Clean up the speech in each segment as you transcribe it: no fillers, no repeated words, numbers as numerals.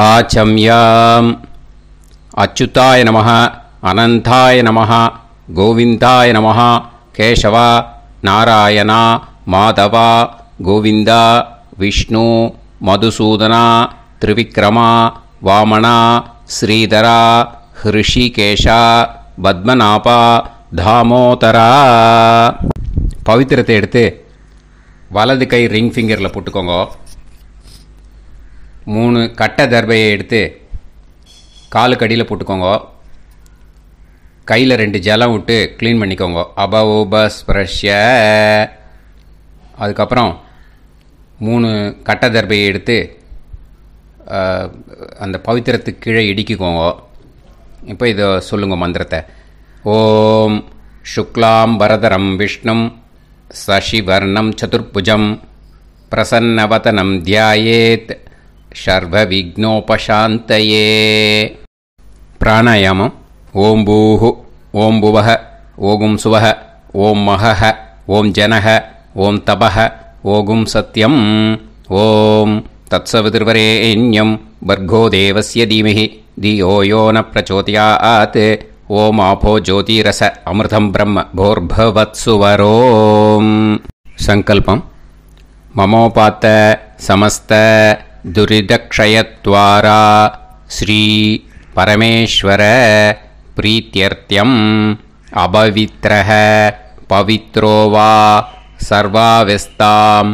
आचम्याम् अच्युताय नमः अनंताय नमः गोविंदाय नमः केशव नारायण माधव गोविंद विष्णु मधुसूदन त्रिविक्रम वामन श्रीधर ऋषिकेश पद्मनाभ दामोदर पवित्रத்தை எடுத்து வலது கை ரிங் ஃபிங்கரில் போட்டுக்கோங்க. 3 கட்ட தர்பையை எடுத்து காலுக்கு அடியில் போட்டுக்கோங்க. கையில் 2 ஜலம் விட்டு க்ளீன் பண்ணிக்கோங்க. அபவோபஸ்பிரஷ்ய. அதுக்கப்புறம் 3 கட்ட தர்பையை எடுத்து அந்த பவித்திரத்துக்கு கீழே இடிக்கிக்கோங்க. இப்போ இதை சொல்லுங்க மந்திரத்தை. ஓம் சுக்லாம் வரதரம் விஷ்ணும் சசிவர்ணம் சதுர்புஜம் பிரசன்னவதனம் தியாயேத் சர்வ விக்னோபசாந்தயே. பிராணாயாமம். ஓம் பூஹு ஓம் புவஹ ஓகும் சுவஹ ஓம் மஹஹ ஓம் ஜனஹ ஓம் தபஹ ஓகும் சத்யம் ஓம் தத்சவிதுர்வரேண்யம் பர்கோ தேவஸ்ய தீமஹி தியோ யோ ந பிரச்சோதயாத் ஓம் ஆபோ ஜோதிரச அமிர்தம் பிரம்ம போர்பவத்சுவரோம். சங்கல்பம். மமோபாத்த சமஸ்த துரிதக்ஷயத்வாரா ஸ்ரீ பரமேஸ்வர பிரீத்யர்த்தியம் அபவித்ரஹ பவித்ரோ வா சர்வாவஸ்தாம்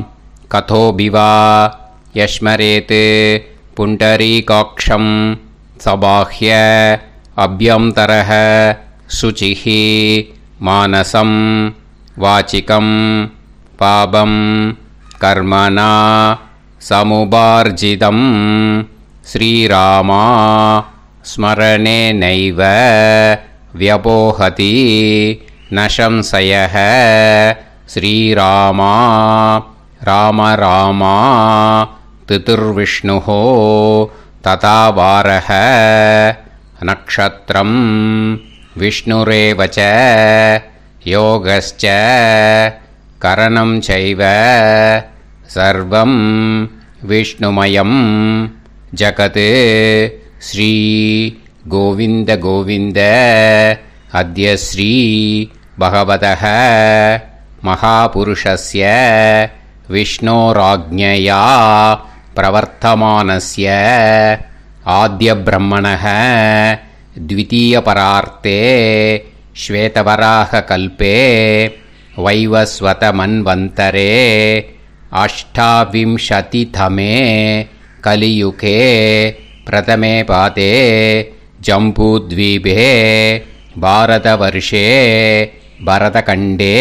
கதோபிவா யஸ்மரேத் புண்டரீகாக்ஷம் சபாஹ்ய அப்யந்தரஹ சுசிஹ மானசம் வாசிகம் பாபம் கர்மணா சமுபார்ஜிதம் ஸ்ரீராமா ஸ்மரணேனைவ வ்யபோஹதி நசம்சயஹ ஸ்ரீராமா ராம ராமா திதுர்விஷ்ணுஹ ததா வாரஹ நக்ஷத்ரம் விஷ்ணுரேவச யோகஸ்ச கரணம் சைவ சர்வம் விஷ்ணுமயம் ஜகத் ஸ்ரீ கோவிந்த கோவிந்த அத்ய ஸ்ரீ பகவதः மகாபுருஷஸ்ய விஷ்ணோராஜ்ஞயா பிரவர்த்தமானஸ்ய ஆத்ய பிரம்மணः द्वितीयपरार्ते श्वेतवराहकल्पे वैवस्वतमन्वन्तरे अष्टाविंशतितमे कलियुगे प्रथमे पादे जम्बूद्वीपे भारतवर्षे भरतखण्डे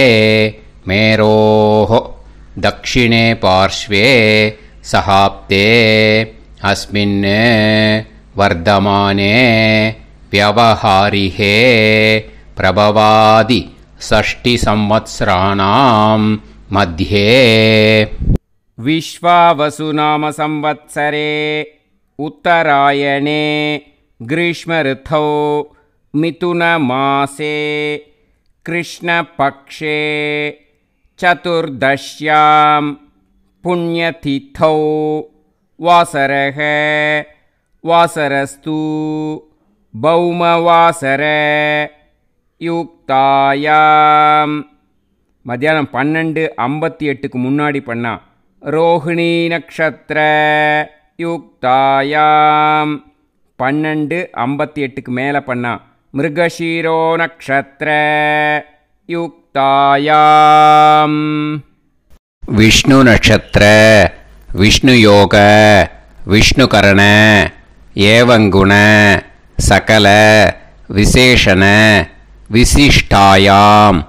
मेरोः दक्षिणे पार्श्वे सहाब्दे अस्मिन् वर्धमाने व्यवहारिहे प्रभवादि 60 संवत्सराणां मध्ये विश्वावसु नाम संवत्सरे उत्तरायणे ग्रीष्मऋतौ मिथुनमासे कृष्णपक्षे चतुर्दश्यां पुण्यतिथौ वासरः वासरस्तु भौमवासर युक्तायां மத்தியானம் 12:58க்கு முன்னாடி பண்ணா ரோஹிணி நக்ஷத்திர யுக்தாயாம். 12:58க்கு மேலே பண்ணா மிருகஷீரோ நக்ஷத்திர யுக்தாயாம். விஷ்ணு நக்ஷத்திர விஷ்ணு யோக விஷ்ணுகரண ஏவங்குண சகல விசேஷண விசிஷ்டாயாம்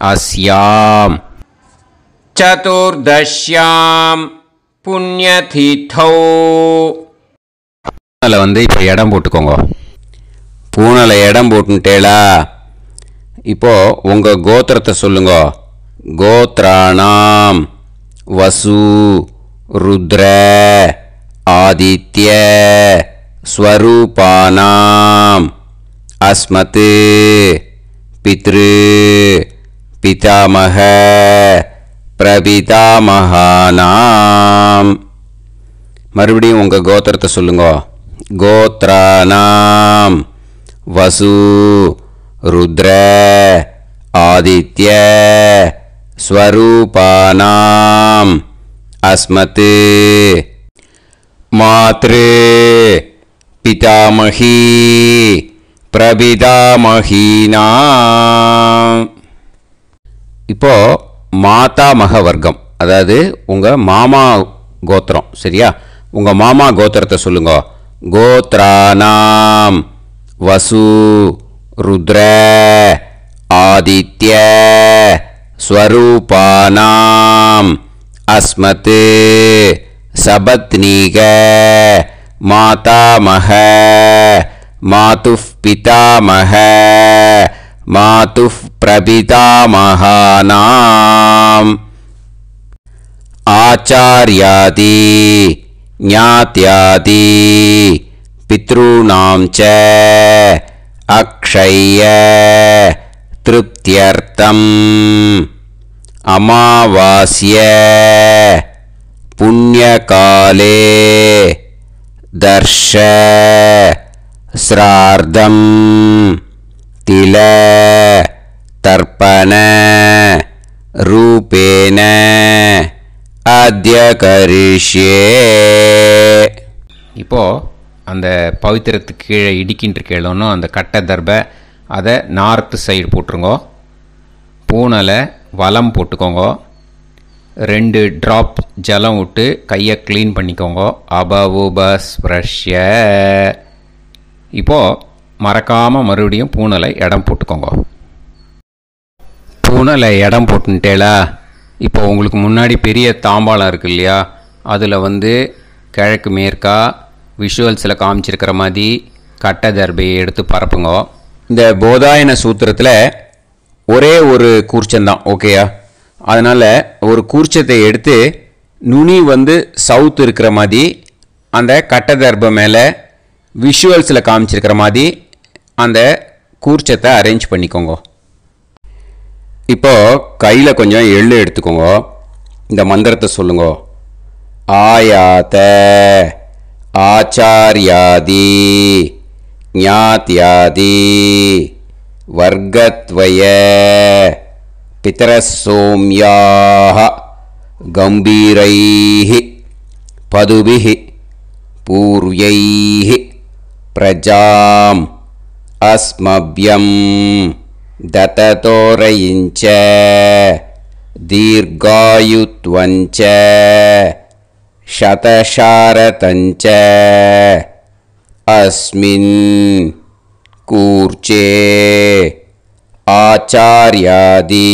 அஸ்யாம் சதுர்தஷ்யாம் புண்ணியதிதௌ. பூனலை இப்போ இடம் போட்டுக்கோங்க. பூனலை இடம் போட்டுட்டேளா? இப்போது உங்கள் கோத்திரத்தை சொல்லுங்க. கோத்ராணாம் வசு ருத்ர ஆதித்ய ஸ்வரூபானாம் அஸ்மத் பித்ரு பிதாமக பிரபிதாமகானாம். மறுபடியும் உங்கள் கோத்திரத்தை சொல்லுங்க. கோத்ராணாம் வசு ருத்ர ஆதித்ய ஸ்வரூபானாம் அஸ்மத் மாத்ரு பிதாமகி பிரபிதாமகீனாம். இப்போ மாதாமக வர்க்கம், அதாவது உங்கள் மாமா கோத்திரம். சரியா? உங்கள் மாமா கோத்திரத்தை சொல்லுங்க. கோத்ராணாம் வசு ருத்ர ஆதித்ய ஸ்வரூபானாம் அஸ்மத் சபத்னீக மாதாமக மாதுஃப் பிதாமக மாதுஃப் பிரபிதாமகானாம் ஆச்சார்யாதி ஞாத்யாதி பித்ருணாம் ச அக்ஷய திருப்தியர்த்தம் அமாவாஸ்ய புண்ணியகாலே தர்ஷ ஸ்ரார்த்தம் தில தர்ப்பண ரூபேன அத்ய கரிஷ்யே. இப்போது அந்த பவித்திரத்துக்கு கீழே இடிக்கின்ற கீழோன்னு அந்த கட்டை தர்பை அதை நார்த்து சைடு போட்டுருங்கோ. பூனலை வலம் போட்டுக்கோங்க. 2 ட்ராப் ஜலம் விட்டு கையை க்ளீன் பண்ணிக்கோங்க. அபவுபஸ்ப்ரஷ்ய. இப்போது மறக்காமல் மறுபடியும் பூனலை இடம் போட்டுக்கோங்க. பூனலை இடம் போட்டுட்டேலா. இப்போ உங்களுக்கு முன்னாடி பெரிய தாம்பாளம் இருக்குது இல்லையா, அதில் கிழக்கு மேற்கா விஷுவல்ஸில் காமிச்சிருக்கிற மாதிரி கட்டை தர்பையை எடுத்து பரப்புங்க. இந்த போதாயன சூத்திரத்தில் ஒரே ஒரு கூர்ச்சந்தான். ஓகேயா? அதனால் ஒரு கூர்ச்சத்தை எடுத்து நுனி சவுத் இருக்கிற மாதிரி அந்த கட்டை தர்பை மேலே விஷுவல்ஸில் காமிச்சிருக்கிற மாதிரி அந்த கூர்ச்சத்தை அரேஞ்ச் பண்ணிக்கோங்க. இப்போது கையில் கொஞ்சம் எள்ளு எடுத்துக்கோங்க. இந்த மந்திரத்தை சொல்லுங்க. ஆயாத ஆச்சார்யாதி ஞாத்யாதி வர்க்கத்வய பிதரசோம்யாஹ கம்பீரைஹி பதுபிஹி பூர்வைஹி பிரஜாம் அஸ்மப்யம் தததோரயிஞ்ச தீர்காயுத்வஞ்ச சதசாரதஞ்ச அஸ்மின் கூர்ச்சே ஆச்சார்யாதி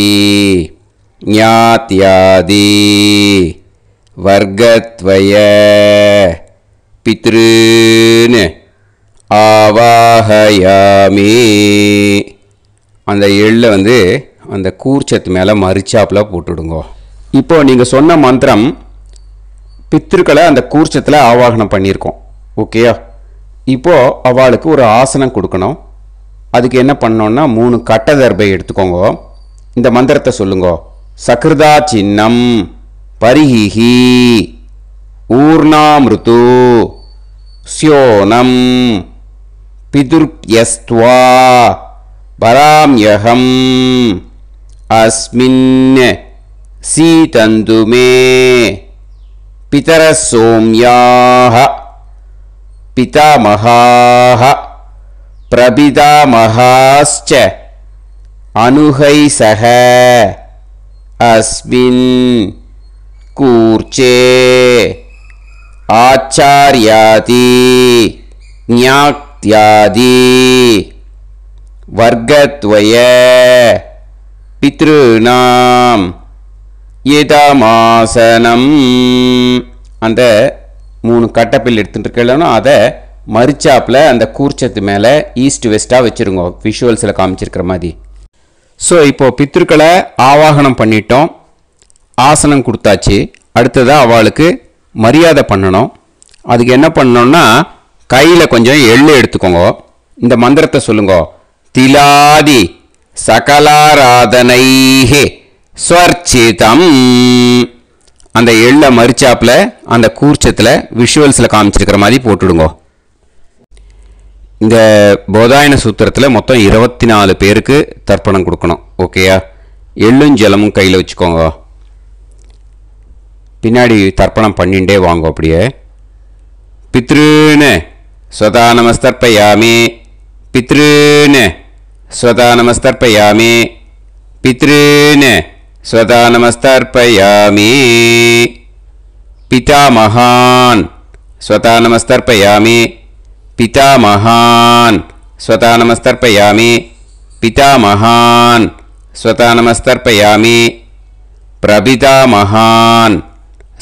ஞாத்யாதி வர்க்கத்வய பித்ருன் ஆவாஹயாமி. அந்த எள்ளை அந்த கூர்ச்சத்து மேலே மரிச்சாப்பில் போட்டுடுங்க. இப்போது நீங்கள் சொன்ன மந்திரம் பித்ருக்களை அந்த கூர்ச்சத்தில் ஆவாகனம் பண்ணியிருக்கோம். ஓகேயா? இப்போது அவளுக்கு ஒரு ஆசனம் கொடுக்கணும். அதுக்கு என்ன பண்ணோன்னா 3 கட்டை தர்பை எடுத்துக்கோங்க. இந்த மந்திரத்தை சொல்லுங்க. சக்ருதா சின்னம் பரிஹிஹி ஊர்ணாமிருத்து ஸ்யோனம் பிதுர்ப்யஸ்த்வா பராம்யகம் அஸ்மின் சீதந்துமே பிதரசோம்யாஹ பிதாமகாஹ பிரபிதாமகாஸ்ச அனுகைசஹ அஸ்மின் கூர்ச்சே ஆச்சார்யாதி ஞாத்யாதி வர்க்கத்வய பித்ருணாம் இதமாசனம். அந்த 3 கட்டப்பில் எடுத்துகிட்டு இருக்கலன்னா அதை மரிச்சாப்பில் அந்த கூர்ச்சத்து மேலே ஈஸ்ட் வெஸ்ட்டாக வச்சுருங்க, விஷுவல்ஸில் காமிச்சிருக்கிற மாதிரி. ஸோ இப்போது பித்ருக்களை ஆவாகனம் பண்ணிட்டோம், ஆசனம் கொடுத்தாச்சு. அடுத்ததாக அவளுக்கு மரியாதை பண்ணணும். அதுக்கு என்ன பண்ணணும்னா கையில் கொஞ்சம் எள்ளு எடுத்துக்கோங்க. இந்த மந்திரத்தை சொல்லுங்க. திலாதி சகலாராதனைஹே ஸ்வர்ச்சிதம். அந்த எள்ளை மரிச்சாப்பில் அந்த கூர்ச்சத்தில் விஷுவல்ஸில் காமிச்சிருக்கிற மாதிரி போட்டுடுங்க. இந்த போதாயன சூத்திரத்தில் மொத்தம் 24 பேருக்கு தர்ப்பணம் கொடுக்கணும். ஓகேயா? எள்ளும் ஜலமும் கையில் வச்சுக்கோங்க. பின்னாடி தர்ப்பணம் பண்ணிண்டே வாங்க. அப்படியே பித்ருன்னு ஸ்வதா நமஸ்தர்ப்பயாமி, பித்ருன்னு ஸ்வதா நமஸ்தர்ப்பயாமி, பித்ருன்னு ஸ்வதா நமஸ்தர்ப்பயாமி, பிதாமகான் ஸ்வதா நமஸ்தர்ப்பயாமி, பிதாமகான் ஸ்வதா நமஸ்தர்ப்பயாமி, பிதாமகான் ஸ்வதா நமஸ்தர்ப்பயாமி, பிரபிதாமகான்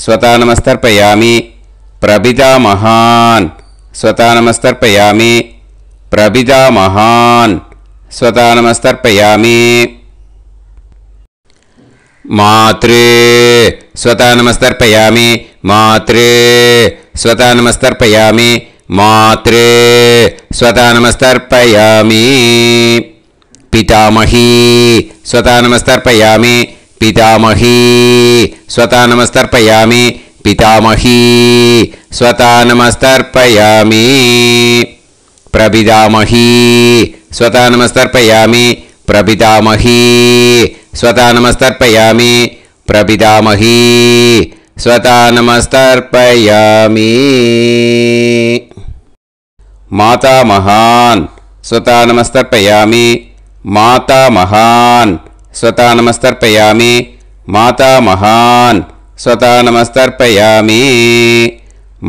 ஸ்வதா நமஸ்தர்ப்பயாமி, பிரபிதாமகான் ஸ்வதா நமஸ்தர்ப்பயாமி, பிரபிதாமகான் ஸ்வதா நமஸ்தர்ப்பயாமி, மாத்ரு ஸ்வதா நமஸ்தர்ப்பயாமி, மாத்ரு ஸ்வதா நமஸ்தர்ப்பயாமி, மாத்ரு ஸ்வதா நமஸ்தர்ப்பயாமி, பிதாமஹி ஸ்வதா நமஸ்தர்ப்பயாமி, பிதாமஹி ஸ்வதா நமஸ்தர்ப்பயாமி, பிதாமஹி ஸ்வதா நமஸ்தர்ப்பயாமி, பிரபிதாமஹி ஸ்வதா நமஸ்தர்ப்பயாமி, பிரபிதாமஹி ஸ்வதா நமஸ்தர்ப்பயாமி, பிரபிதாமஹி ஸ்வதா நமஸ்தர்ப்பயாமி, மாதாமகான் ஸ்வதா நமஸ்தர்ப்பயாமி, மாதாமகான் ஸ்வதா நமஸ்தர்ப்பயாமி, மாதாமகான் ஸ்வதா நமஸ்தர்ப்பயாமி,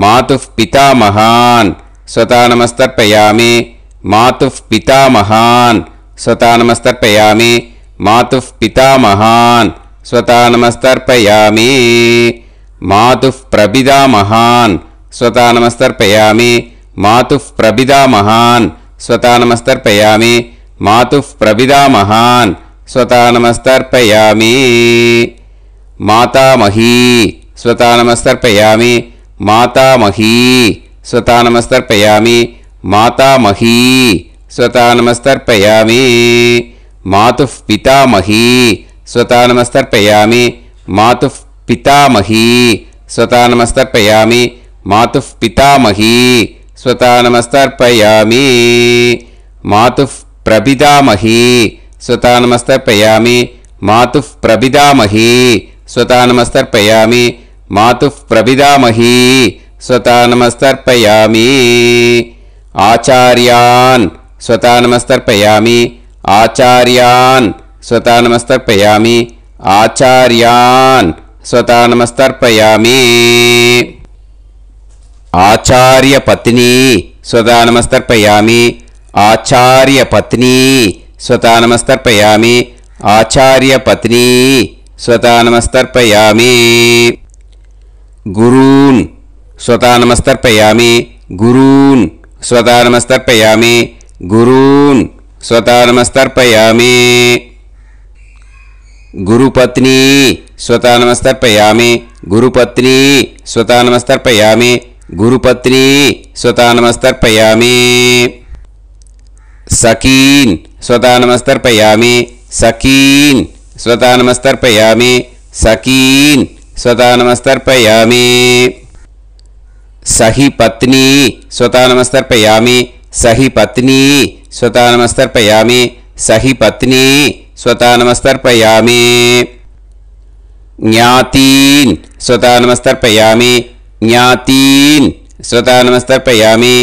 மாதுः பிதாமகான் ஸ்வதா நமஸ்தர்ப்பயாமி, மாதுः பிதாமகான் ஸ்வதா நமஸ்தர்ப்பயாமி, மாதுः பிதாமகான் ஸ்வதா நமஸ்தர்ப்பயாமி, மாதுः பிரபிதாமகான் ஸ்வதா நமஸ்தர்ப்பயாமி, மாதுः பிரபிதாமகான் ஸ்வதா நமஸ்தர்ப்பயாமி, மாதுः பிரபிதாமகான் ஸ்வதா நமஸ்தர்ப்பயாமி, மாதாமஹி ஸ்வதா நமஸ்தர்ப்பயாமி, மாதாமஹி ஸ்வதா நமஸ்தர்ப்பயாமி, மாதாமஹி ஸ்வதா நமஸ்தர்ப்பயாமி, மாதுः பிதாமஹி ஸ்வதா நமஸ்தர்ப்பயாமி, மாதுः பிதாமஹி ஸ்வதா நமஸ்தர்ப்பயாமி, மாதுः பிதாமஹி ஸ்வதா நமஸ்தர்ப்பயாமி, மாதுः பிரபிதாமஹி ஸ்வதா நமஸ்தர்ப்பயாமி, மாதுः பிரபிதாமஹி ஸ்வதா நமஸ்தர்ப்பயாமி, மாதுः பிரபிதாமஹி ஸ்வதா நமஸ்தர்ப்பயாமி, ஆச்சார்யான் ஸ்வதா நமஸ்தர்ப்பயாமி, ஆச்சார்யான் ஸ்வதா நமஸ்தர்ப்பயாமி, ஆச்சார்யான் ஸ்வதா நமஸ்தர்ப்பயாமி, ஆச்சார்ய பத்னி ஸ்வதா நமஸ்தர்ப்பயாமி, ஆச்சார்ய பத்னி ஸ்வதா நமஸ்தர்ப்பயாமி, ஆச்சார்ய பத்னி ஸ்வதா நமஸ்தர்ப்பயாமி, குரூன் ஸ்வதா நமஸ்தர்ப்பயாமி, குரூன் ஸ்வதா நமஸ்தர்ப்பயாமி, குரூன் ஸ்வதா நமஸ்தர்ப்பயாமி, குருபத்னி ஸ்வதா நமஸ்தர்ப்பயாமி, குருபத்னி ஸ்வதா நமஸ்தர்ப்பயாமி, குருபத்னி ஸ்வதா நமஸ்தர்ப்பயாமி, சகீன் ஸ்வதா நமஸ்தர்ப்பயாமி, சகீன் ஸ்வதா நமஸ்தர்ப்பயாமி, சகீன் ஸ்வதா நமஸ்தர்ப்பயாமி, சஹி பத்னி ஸ்வதா நமஸ்தர்ப்பயாமி, சஹி பத்னி ஸ்வதா நமஸ்தர்ப்பயாமி, சஹி பத்னி ஸ்வதா நமஸ்தர்ப்பயாமி, ஞாதீன் ஸ்வதா நமஸ்தர்ப்பயாமி, ஞாதீன் ஸ்வதா நமஸ்தர்ப்பயாமி,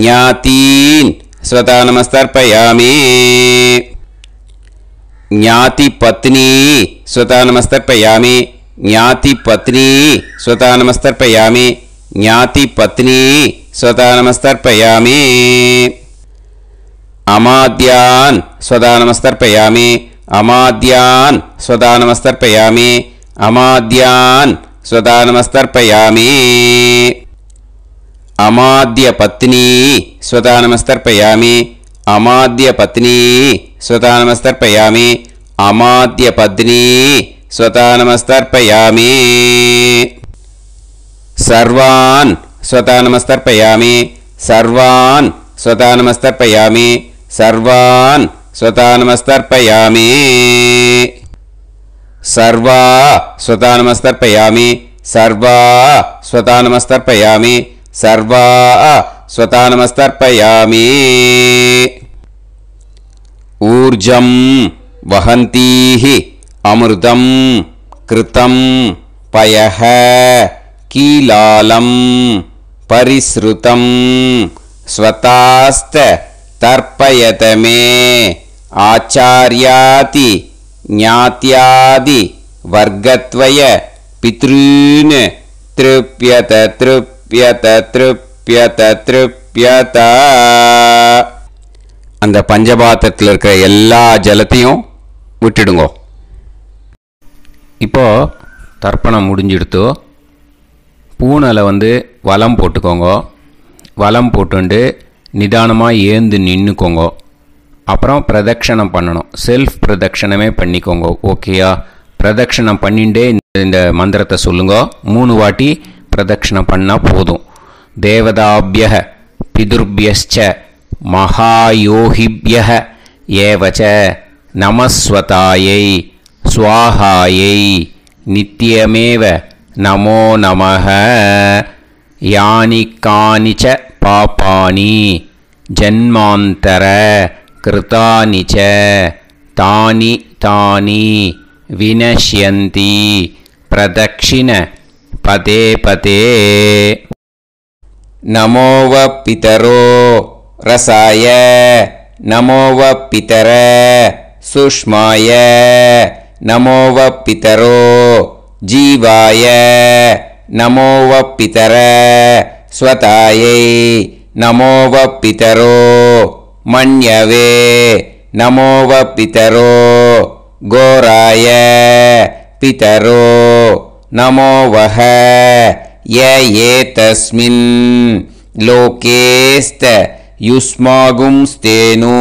ஞாதீன் ஸ்வதா நமஸ்தர்ப்பயாமி, ஞாதி பத்னி ஸ்வதா நமஸ்தர்ப்பயாமி, ஞாதி பத்னி ஸ்வதா நமஸ்தர்ப்பயாமி, ஞாதி பத்னி ஸ்வதா நமஸ்தர்ப்பயாமி, அமாத்யான் ஸ்வதா நமஸ்தர்ப்பயாமி, அமாத்யான் ஸ்வதா நமஸ்தர்ப்பயாமி, அமாத்யான் ஸ்வதா நமஸ்தர்ப்பயாமி, அமாத்ய பத்னி ஸ்வதா நமஸ்தர்ப்பயாமி, அமாத்ய பத்னி ஸ்வதா நமஸ்தர்ப்பயாமி, அமாத்ய பத்னி ஸ்வதா நமஸ்தர்ப்பயாமி, சர்வான் ஸ்வதா நமஸ்தர்ப்பயாமி, சர்வான் ஸ்வதா நமஸ்தர்ப்பயாமி, சர்வான் ஸ்வதா நமஸ்தர்ப்பயாமி, சர்வா ஸ்வதா நமஸ்தர்ப்பயாமி, சர்வா ஸ்வதா நமஸ்தர்ப்பயாமி, சர்வா ஸ்வதா நமஸ்தர்ப்பயாமி. ஊர்ஜம் வஹந்தீஹி அமிர்தம் கிருதம் பயஹ கீலாலம் பரிஸ்ருதம் ஸ்வதாஸ்த தர்ப்பயதமே ஆச்சார்யாதி ஞாத்யாதி வர்க்கத்வய பித்ருன் த்ருப்யத த்ருப்யத த்ருப்யத த்ருப்யத. அந்த பஞ்சபாத்திரத்தில் இருக்கிற எல்லா ஜலத்தையும் விட்டுடுங்கோ. இப்போது தர்ப்பணம் முடிஞ்சிடுத்தோ பூனலை வலம் போட்டுக்கோங்க. வலம் போட்டுண்டு நிதானமாக ஏந்து நின்றுக்கோங்க. அப்புறம் பிரதட்சணம் பண்ணணும். செல்ஃப் பிரதட்சணமே பண்ணிக்கோங்க. ஓகேயா? பிரதட்சணம் பண்ணிண்டே இந்த மந்திரத்தை சொல்லுங்க. 3 வாட்டி பிரதட்சணம் பண்ணால் போதும். தேவதாபிய பிதுர்பியச்ச மகாயோகிபிய ஏவச்ச நமஸ்வதாயை ஸ்வாஹாயை நித்யமேவ நமோ நமஹ. யானி கானிச்ச பாபானி ஜன்மாந்தர கிருதானி ச தானி தானி வினஷ்யந்தி பிரதக்ஷிண பதே பதே. நமோவ பிதரோ ரசாய நமோவ பிதர சுஷ்மாய நமோவ பிதரோ ஜீவாய நமோவ பிதர ஸ்வதாயை நமோவ பிதரோ மன்யவே நமோவ பிதரோ கோராய பிதரோ நமோவஹ. ஏதஸ்மின் லோகேஸ்த யுஸ்மாகும்ஸ்தேனு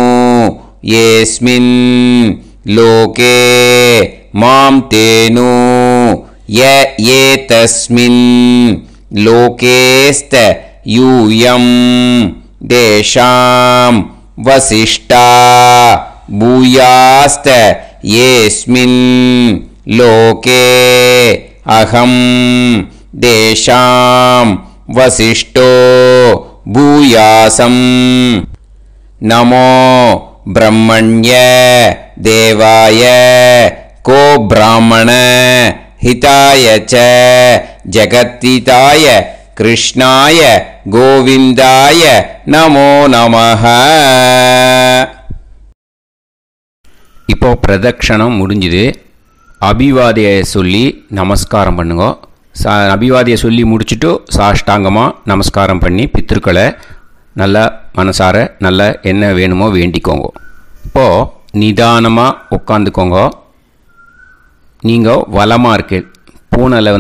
ஏஸ்மின் லோகே மாம் தேனு. ஏதஸ்மின் லோகேஸ்த யூயம் தேஷாம் வசிஷ்டா பூயாஸ்த ஏஸ்மின் லோகே அகம் தேஷாம் வசிஷ்டோ பூயாசம். நமோ பிரம்மண்ய தேவாய கோ பிராமண ஹிதாய ச ஜகத்ஹிதாய கிருஷ்ணாய கோவிந்தாய நமோ நமஹ. இப்போ பிரதட்சணம் முடிஞ்சுது. அபிவாதியை சொல்லி நமஸ்காரம் பண்ணுங்க. அபிவாதியை சொல்லி முடிச்சுட்டு சாஷ்டாங்கமாக நமஸ்காரம் பண்ணி பித்திருக்களை நல்லா மனசார நல்லா என்ன வேணுமோ வேண்டிக்கோங்க. இப்போது நிதானமாக உட்காந்துக்கோங்க. நீங்கள் வலமாக இருக்கு பூனலை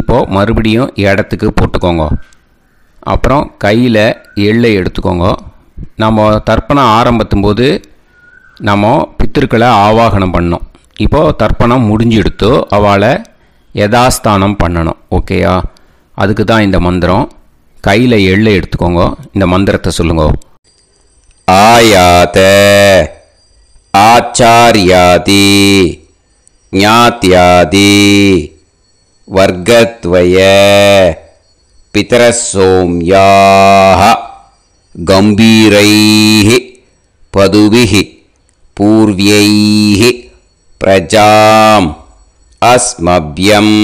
இப்போது மறுபடியும் இடத்துக்கு போட்டுக்கோங்க. அப்புறம் கையில் எள்ளை எடுத்துக்கோங்க. நம்ம தர்ப்பணம் ஆரம்பத்தும் போது நம்ம பித்திருக்களை ஆவாகனம் பண்ணோம். இப்போது தர்ப்பணம் முடிஞ்செடுத்து அவளை யதாஸ்தானம் பண்ணணும். ஓகேயா? அதுக்கு தான் இந்த மந்திரம். கையில் எள்ளை எடுத்துக்கோங்க. இந்த மந்திரத்தை சொல்லுங்க. ஆயாத ஆச்சார்யாதி ஞாத்யாதி வர்க்கத்வய பிதரசோம்யாஹ கம்பீரைஹி பதுபிஹி பூர்வ்யைஹி பிரஜாம் அஸ்மப்யம்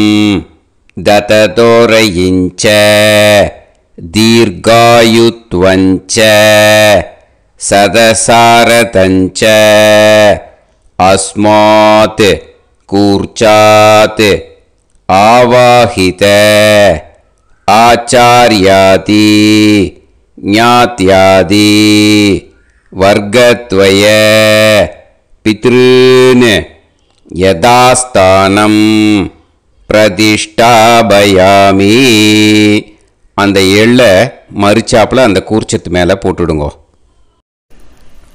தததோரயிஞ்ச தீர்காயுத்வஞ்ச சதசாரதஞ்ச அஸ்மாத் கூர்ச்சாத் ஆவாஹித ஆச்சார்யாதி ஞாத்யாதி வர்க்கத்வய பித்ருன் யதாஸ்தானம் பிரதிஷ்டாபயாமி. அந்த எள்ளை மறிச்சாப்பில் அந்த கூர்ச்சத்து மேலே போட்டுடுங்க.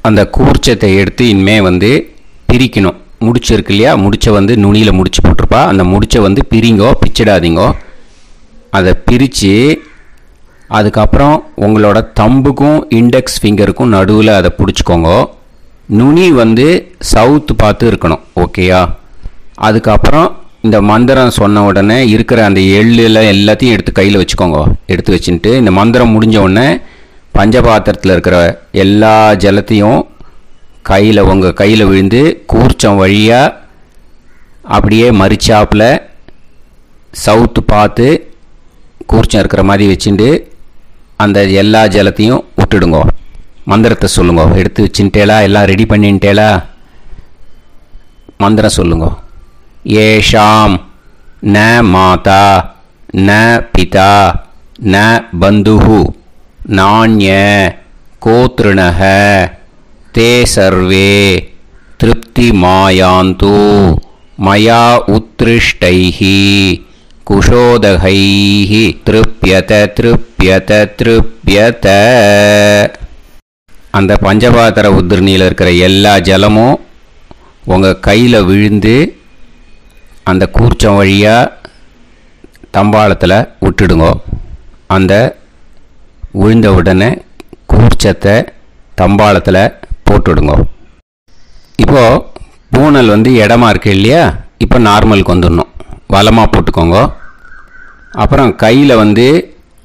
அந்த கூர்ச்சத்தை எடுத்து இனிமே பிரிக்கணும். முடிச்சு இருக்கு இல்லையா? முடிச்சை நுனியில் முடிச்சு போட்டிருப்பா. அந்த முடிச்சை பிரிங்கோ, பிச்சிடாதீங்கோ. அதை பிரித்து அதுக்கப்புறம் உங்களோட தம்புக்கும் இண்டெக்ஸ் ஃபிங்கருக்கும் நடுவில் அதை பிடிச்சிக்கோங்க. நுனி சவுத்து பார்த்து இருக்கணும். ஓகேயா? அதுக்கப்புறம் இந்த மந்திரம் சொன்ன உடனே இருக்கிற அந்த எள்ளில் எல்லாத்தையும் எடுத்து கையில் வச்சுக்கோங்க. எடுத்து வச்சுட்டு இந்த மந்திரம் முடிஞ்ச உடனே பஞ்சபாத்திரத்தில் இருக்கிற எல்லா ஜலத்தையும் உங்கள் கையில் விழுந்து கூர்ச்சம் வழியாக அப்படியே மறிச்சாப்பில் சவுத்து பார்த்து கூர்ச்சம் இருக்கிற மாதிரி வச்சுட்டு அந்த எல்லா ஜலத்தையும் விட்டுடுங்க. மந்திரத்தை சொல்லுங்க. எடுத்து வச்சுட்டேலா, எல்லாம் ரெடி பண்ணிட்டேலா, மந்திரம் சொல்லுங்க. ஏஷாம் ந மாதா ந பிதா ந பந்துஹு நாண்ய கோத்ருணஹ தே சர்வே திருப்தி மாயாந்து மயா உத்ருஷ்டைஹி குஷோதகைஹி திருப்யத திருப்யத திருப்யத. அந்த பஞ்சபாத்திர உதிரணியில் இருக்கிற எல்லா ஜலமும் உங்கள் கையில் விழுந்து அந்த கூர்ச்சம் வழியாக தம்பாளத்தில் விட்டுடுங்க. அந்த விழுந்த உடனே கூர்ச்சத்தை தம்பாளத்தில் போட்டுடுங்க. இப்போது பூனல் இடமா இருக்கு இல்லையா, இப்போ நார்மலுக்கு வந்துடணும். வலமாக போட்டுக்கோங்க. அப்புறம் கையில்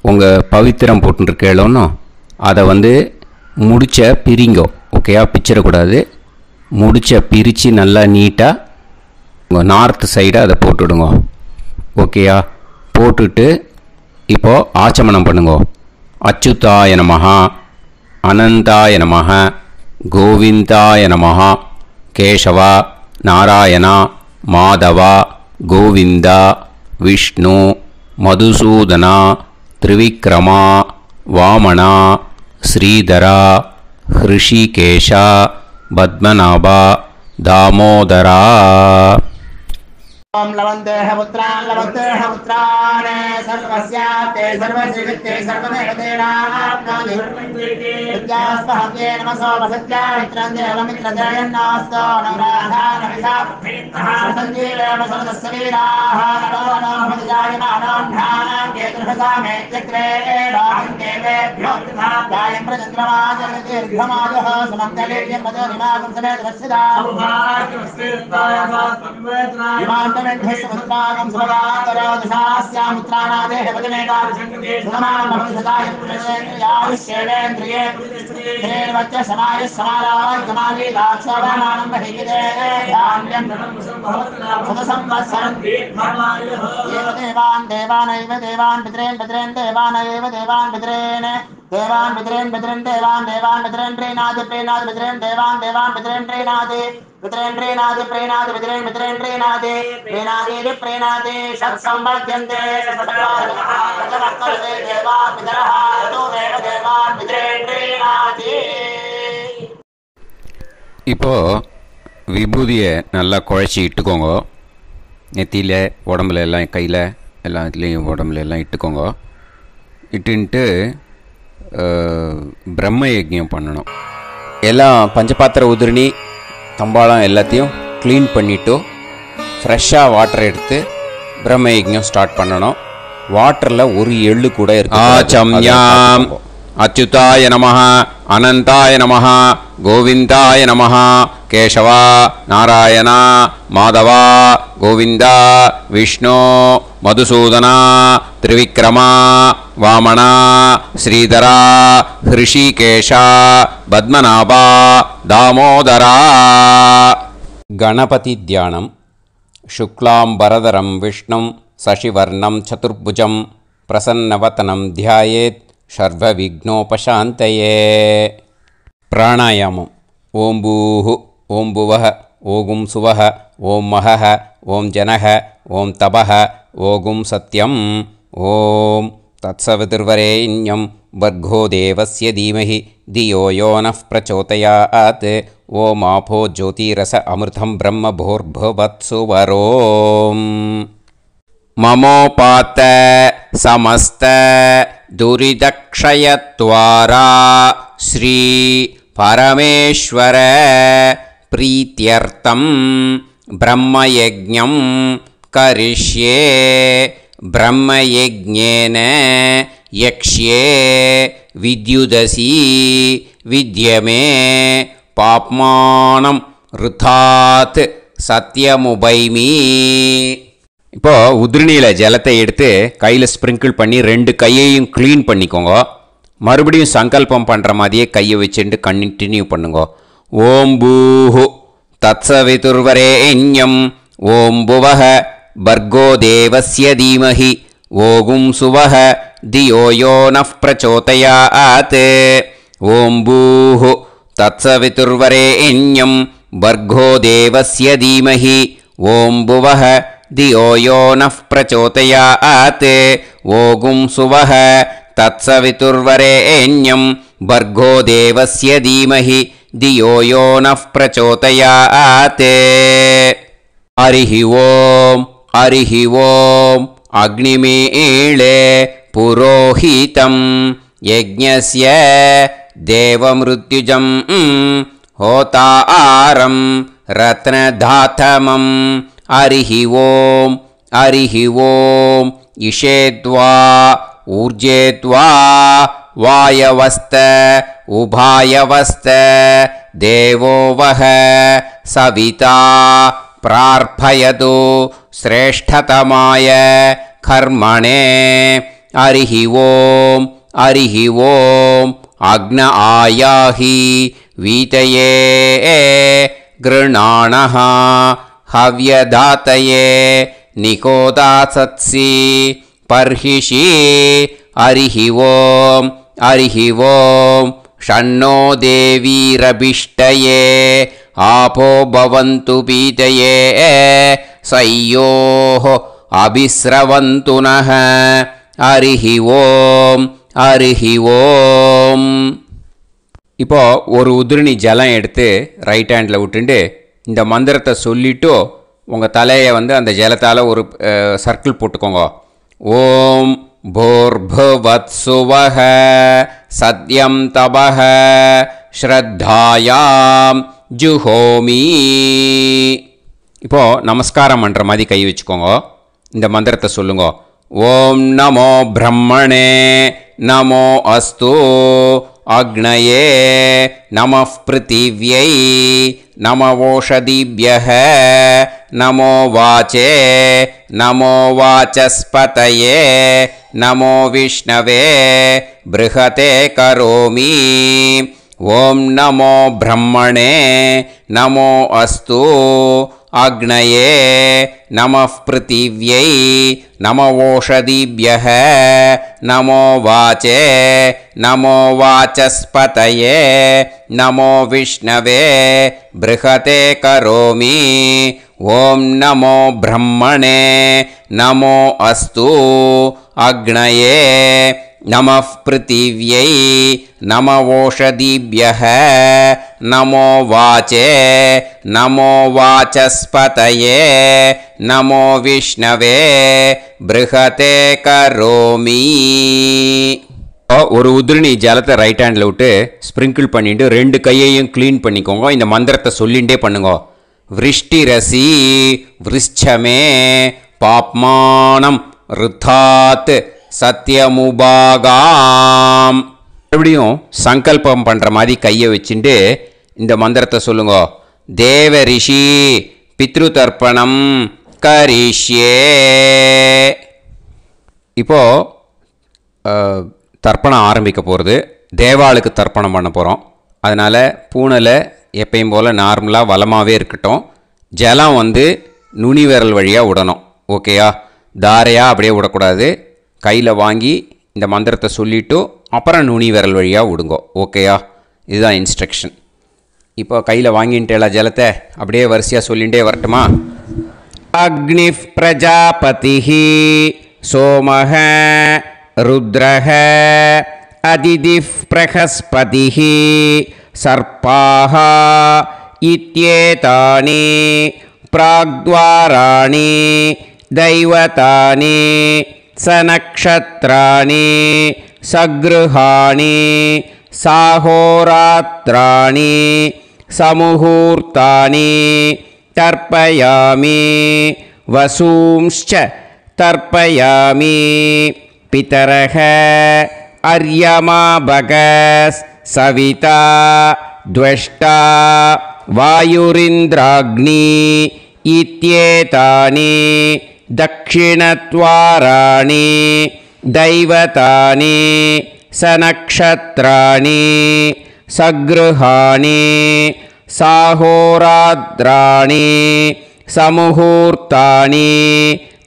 உங்கள் பவித்திரம் போட்டுருக்கேளோன்னு அதை முடிச்ச பிரிங்கோ. ஓகேயா, பிச்சிடக்கூடாது. முடிச்ச பிரித்து நல்லா நீட்டாக உங்கள் நார்த் சைடை அதை போட்டுவிடுங்க. ஓகேயா, போட்டுட்டு இப்போது ஆச்சமனம் பண்ணுங்க. அச்சுதாய நமஹ, அனந்தாய நமஹ, கோவிந்தாய நமஹ, கேசவா நாராயணா மாதவா கோவிந்தா விஷ்ணு மதுசூதனா திரிவிக்ரமா வாமனா ஸ்ரீதரா ஹிருஷிகேஷா பத்மநாபா தாமோதரா. ओम लवन्तेह पुत्रान् सर्वस्याप्ते सर्वश्रीवित्ते सर्वदेवतेनाप्नोति विद्यास्पहव्ये नमसो वसत्या मित्रं देवमित्रजयन्नास्तो नवराधानविषाः सञ्जीवेम सर्वस्वीराः नमो भजायमानान्धानां केतुर्भसामे चक्रे राहं देवेभ्यो गायं प्रचन्द्रमाजगदीर्घमाजः समन्तलेयं मदोनिमागं समेत वत्सदा इमान्तमेध्यस्वपुत्रागं सुभगान्तरादशास्यामुत्राणादेह वदनेताभिषङ्कृते सुधमानमभिषदाय पुरुषेन्द्रियाविश्येवेन्द्रिये धेर्वच्च समायः समाराय कमाली दाक्षाभामानं महिगिदे धान्यं सुदसंवत्सरं एव देवान् देवान् पितरेन् देवानैव देवान् पितरेन् देवान् पितरेन् देवान् पितरेन् प्रीणाति पितरेन् देवान् पितरेन् प्रीणाति पितरेन् प्रीणाति षट्संवर्ध्यन्ते देवा पितरः ततोमेव देवान् पितरेन् प्रीणाति. இப்போ விபூதியை நல்லா குழச்சி இட்டுக்கோங்க. நெத்தியில் உடம்புல எல்லாம் கையில் எல்லாத்துலேயும் உடம்புல எல்லாம் இட்டுக்கோங்க. இட்டுன்ட்டு பிரம்ம யஜ்ஞம் பண்ணணும். எல்லாம் பஞ்சபாத்திர உதிரணி தம்பாளம் எல்லாத்தையும் க்ளீன் பண்ணிவிட்டு ஃப்ரெஷ்ஷாக வாட்டர் எடுத்து பிரம்ம யஜ்ஞம் ஸ்டார்ட் பண்ணணும். வாட்டரில் ஒரு எள்ளு கூட இருக்கு. ஆச்சம்யாம் அச்சுதாய நமஹ, அனந்தாய நமஹ, கோவிந்தாய நமஹ, கேசவா நாராயணா மாதவா கோவிந்தா விஷ்ணு மதுசூதனா திரிவிக்ரமா வாமனா ஸ்ரீதரா ஹிருஷிகேஷா பத்மநாபா தாமோதரா. கணபதி தியானம். சுக்லாம்பரதரம் விஷ்ணும் சசிவர்ணம் சதுர்புஜம் பிரசன்னவதனம் தியாயேத் சர்வவிக்னோபசாந்தயே. பிராணாயாமம். ஓம் பூஹு ஓம் புவஹ ஓகும் சுவஹ ஓம் மஹஹ ஓம் ஜனஹ ஓம் தபஹ ஓகும் சத்யம். ஓம் தத்சவிதுர்வரேண்யம் வர்கோ தேவஸ்ய தீமஹி தியோ யோ நः பிரச்சோதயாத். ஓம் ஆபோ ஜோதிரஸ அமிர்தம் பிரம்ம பூர்புவத்சு வரோம். மமோபாத்த சமஸ்த துரிதக்ஷயத்வாரா ஸ்ரீ பரமேஸ்வர பிரீத்யர்த்தம் பிரம்மயஜ்ஞம் கரிஷ்யே. பிரம்மயஜ்ஞேன யக்ஷ்யே வித்யுதசி வித்யமே பாப்மானம் ருதாத் சத்யமுபைமி. இப்போது உதிரணியில் ஜலத்தை எடுத்து கையில் ஸ்ப்ரிங்கிள் பண்ணி 2 கையையும் க்ளீன் பண்ணிக்கோங்க. மறுபடியும் சங்கல்பம் பண்ணுற மாதிரியே கையை வச்சுட்டு கண்டினியூ பண்ணுங்க. ஓம் பூஹு தத்சவிதுர்வரேண்யம் ஓம் புவஹ பர்கோ தேவஸ்ய தீமஹி ஓகும் சுவஹ தியோ யோ நஃப் பிரச்சோதயாத். ஓம் பூஹு தத்சவிதுர்வரேண்யம் பர்கோ தேவஸ்ய தீமஹி ஓம் புவஹ தியோ யோ நஃப் பிரச்சோதயாத். ஓகும் சுவஹ தத்சவிதுர்வரேண்யம் பர்கோ தேவஸ்ய தீமஹி தியோ யோ நஃப் பிரச்சோதயாத். ஹரிஹி ஓம் ஹரிஹி ஓம் அக்னிமீளே புரோஹிதம் யஜ்ஞஸ்ய தேவமிருத்யுஜம் ஹோதாரம் ரத்னதாத்தமம். ஹரிஹி ஓம் ஹரிஹி ஓம் இஷேத்வா ஊர்ஜேத்வா வாயவஸ்த உபாயவஸ்த தேவோ வஹ சவிதா பிரார்ப்பயது ஸ்ரேஷ்டதமாய கர்மணே. ஹரிஹி ஓம் ஹரிஹி ஓம் அக்ன ஆயாஹி வீதயே கிருணாணஹ ஹவ்யதாத்தயே நிகோதாசத்சி பர்ஹிஷி. ஹரிஹி ஓம் ஹரிஹி ஓம் ஷன்னோ தேவீரபிஷ்டயே ஆபோ பவந்து பீதயே சய்யோஹ அபிஸ்ரவந்து நஹ. ஹரிஹி ஓம் ஹரிஹி ஓம். இப்போ ஒரு உதிரணி ஜலம் எடுத்து ரைட் ஹேண்டில் விட்டுண்டு இந்த மந்திரத்தை சொல்லிவிட்டு உங்கள் தலையை அந்த ஜலத்தால் ஒரு சர்க்கிள் போட்டுக்கோங்க. ஓம் भूर्भुवत्सुवः सत्यं तपः ஸ்ரத்தாயாம் ஜுஹோமி. இப்போது நமஸ்காரம் பண்ணுற மாதிரி கை வச்சுக்கோங்க. இந்த மந்திரத்தை சொல்லுங்க. ஓம் நமோ பிரம்மணே நமோ அஸ்து அக்னயே நமः பிருத்திவ்யை நமவோஷதிभ्यः நமோ வாச்சே நமோ வாசஸ்பதயே நமோ விஷ்ணவே ப்ருஹதே கரோமி. ஓம் நமோ பிரம்மணே நமோ அஸ்து அக்னயே நமः பிருத்திவ்யை நமவோஷதிभ्यः நமோ வாச்சே நமோ வாசஸ்பதயே நமோ விஷ்ணவே ப்ருஹதே கரோமி. ஓம் நமோ பிரம்மணே நமோ அஸ்து அக்னயே நமः பிருத்திவ்யை நமவோஷதிभ्यः நமோ வாச்சே நமோ வாசஸ்பதயே நமோ விஷ்ணவே ப்ருஹதே கரோமி. ஒரு உதிரணி ஜலத்தை ரைட் ஹேண்டில் விட்டு ஸ்ப்ரிங்கிள் பண்ணிட்டு 2 கையையும் க்ளீன் பண்ணிக்கோங்க. இந்த மந்திரத்தை சொல்லிகிட்டே பண்ணுங்க. விருஷ்டிரசி விருஷ்சமே பாப்மானம் ருத்தாத் சத்யமுபாகாம். மறுபடியும் சங்கல்பம் பண்ணுற மாதிரி கையை வச்சுட்டு இந்த மந்திரத்தை சொல்லுங்க. தேவ ரிஷி பித்ரு தர்ப்பணம் கரிஷ்யே. இப்போது தர்ப்பணம் ஆரம்பிக்க போகிறது. தேவாளுக்கு தர்ப்பணம் பண்ண போகிறோம். அதனால் பூனையில் எப்பயும் போல் நார்மலாக வளமாகவே இருக்கட்டும். ஜலம் நுனி விரல் வழியாக விடணும். ஓகேயா? தாரையாக அப்படியே விடக்கூடாது. கையில் வாங்கி இந்த மந்திரத்தை சொல்லிவிட்டு அப்புறம் நுனி விரல் வழியாக விடுங்க. ஓகேயா? இதுதான் இன்ஸ்ட்ரக்ஷன். இப்போ கையில் வாங்கிட்டேல ஜலத்தை அப்படியே வரிசையாக சொல்லிகிட்டே வரட்டுமா? அக்னி பிரஜாபதி சோமஹ ருத்ரஹ அதிதி பிரகஸ்பதி சர்ப்பாஹ இத்யேதானி பிராக்த்வாராணி தைவதானி சநக்ஷத்ராணி சக்ருஹாணி சாஹோராத்ராணி சமுஹூர்த்தானி தர்ப்பயாமி வசூம்ச்ச தர்ப்பயாமி. பிதரஹ அர்யமா பகஸ் சவிதா த்வஷ்டா வாயுரிந்திராக்னி இத்யேதானி दक्षिणद्वाराणि दैवतानि सनक्षत्राणि सगृहाणि साहोरात्राणि समुहूर्तानि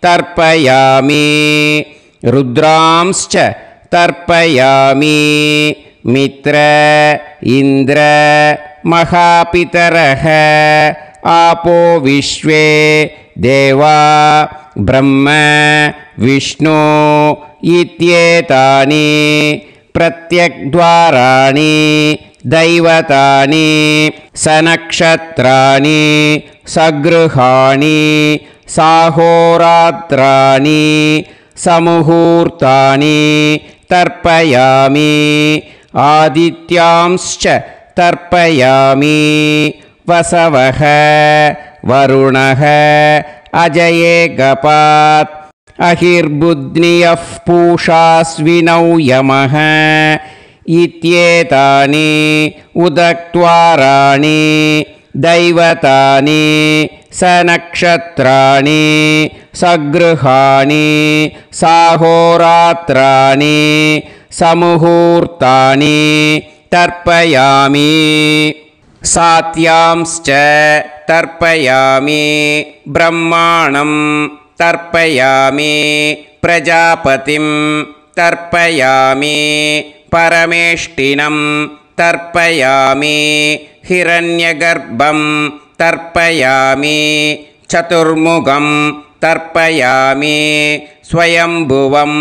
तर्पयामि रुद्रांश्च तर्पयामि मित्र इन्द्र महापितरः आपो विश्वे देवा ब्रह्म विष्णु इत्येतानि प्रत्यग्द्वाराणि दैवतानि सनक्षत्राणि सगृहाणि साहोरात्राणि समुहूर्तानि तर्पयामि आदित्यांश्च तर्पयामि वसवः वरुणः अजयेगपात् अहिर्बुध्नियः पूषास्विनौ यमः इत्येतानि उदक्त्वाराणि दैवतानि सनक्षत्राणि सगृहाणि साहोरात्राणि समुहूर्तानि तर्पयामि सात्यांश्च तर्पयामि ब्रह्माणं तर्पयामि प्रजापतिं तर्पयामि परमेष्टिनं तर्पयामि हिरण्यगर्भं तर्पयामि चतुर्मुखं तर्पयामि स्वयंभुवं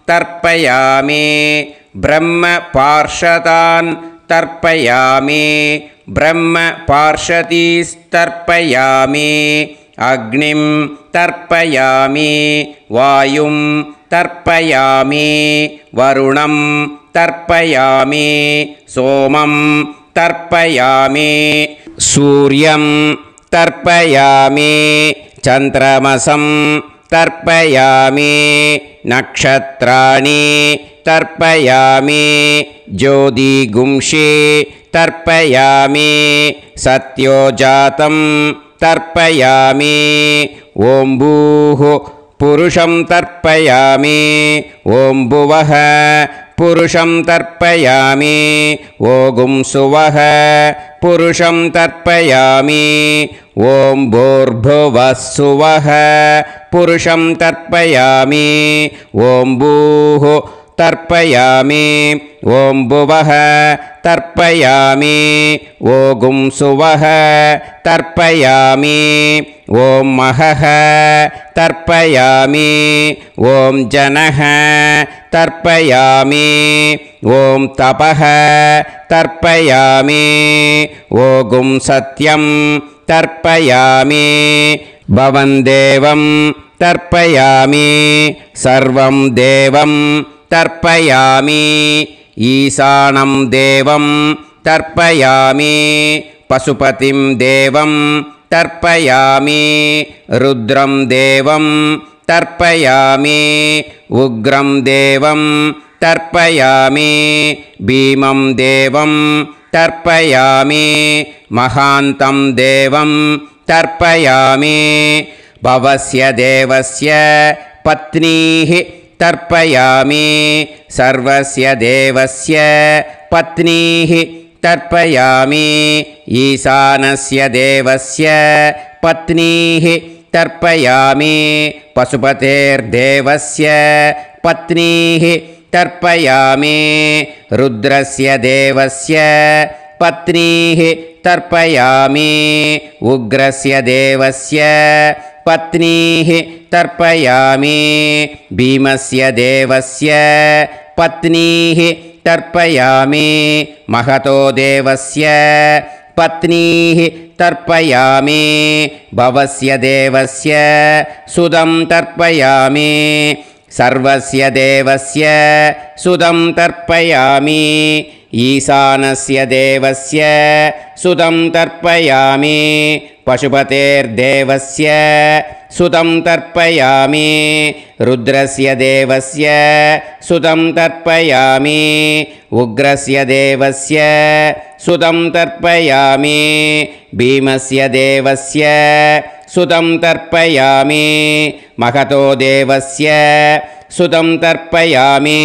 तर्पयामि ब्रह्मपार्षदान् तर्पयामि ब्रह्मपार्षदीस्तर्पयामि अग्निं तर्पयामि वायुं तर्पयामि वरुणं तर्पयामि सोमं तर्पयामि सूर्यं तर्पयामि चन्द्रमसं तर्पयामि नक्षत्राणि तर्पयामि ज्योतिगुंषि तर्पयामि सत्योजातं तर्पयामि ॐ भूः पुरुषं तर्पयामि ॐ भुवः पुरुषं तर्पयामि ॐ सुवः पुरुषं तर्पयामि ॐ भूर्भुवः सुवः पुरुषं तर्पयामि ॐ भूः तर्पयामि ॐ भुवः तर्पयामि ॐ सुवः तर्पयामि ॐ महः तर्पयामि ॐ जनः तर्पयामि ॐ तपः तर्पयामि ॐ सत्यं तर्पयामि भवन् देवं तर्पयामि सर्वं देवं तर्पयामि ईशानं देवं तर्पयामि पशुपतिं देवं तर्पयामि रुद्रं देवं तर्पयामि उग्रं देवं तर्पयामि भीमं देवं तर्पयामि महान्तं देवं तर्पयामि भवस्य देवस्य पत्नीः तर्पयामि सर्वस्य देवस्य पत्नीः तर्पयामि ईशानस्य देवस्य पत्नीः तर्पयामि पशुपतेर्देवस्य पत्नीः तर्पयामि रुद्रस्य देवस्य पत्नीः तर्पयामि उग्रस्य देवस्य पत्नीः तर्पयामि भीमस्य देवस्य पत्नीः तर्पयामि महतो देवस्य पत्नीः तर्पयामि भवस्य देवस्य सुतं तर्पयामि सर्वस्य देवस्य सुतं तर्पयामि ईशानस्य देवस्य सुतं तर्पयामि पशुपतेर्देवस्य सुतं तर्पयामि रुद्रस्य देवस्य सुतं तर्पयामि उग्रस्य देवस्य सुतं तर्पयामि भीमस्य देवस्य सुतं तर्पयामि महतो देवस्य सुतं तर्पयामि